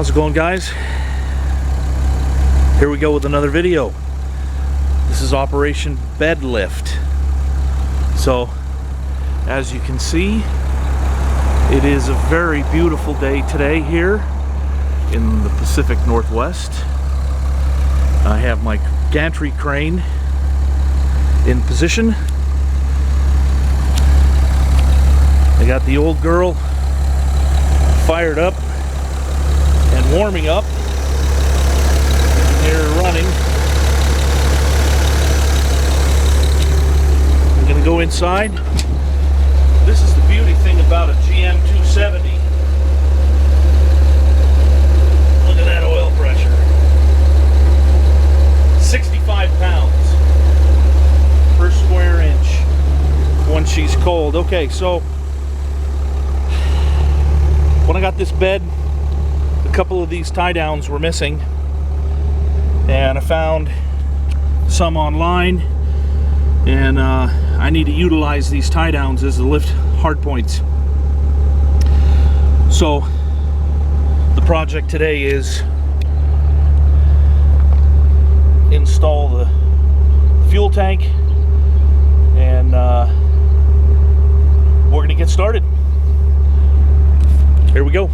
How's it going, guys? Here we go with another video. This is Operation Bed Lift. So, as you can see, it is a very beautiful day today here in the Pacific Northwest. I have my gantry crane in position. I got the old girl fired up and warming up. They're running. I'm gonna go inside. This is the beauty thing about a GM 270. Look at that oil pressure. 65 pounds per square inch when she's cold. Okay, so when I got this bed, a couple of these tie downs were missing, and I found some online, and I need to utilize these tie downs as the lift hard points. So the project today is install the fuel tank, and we're gonna get started. Here we go.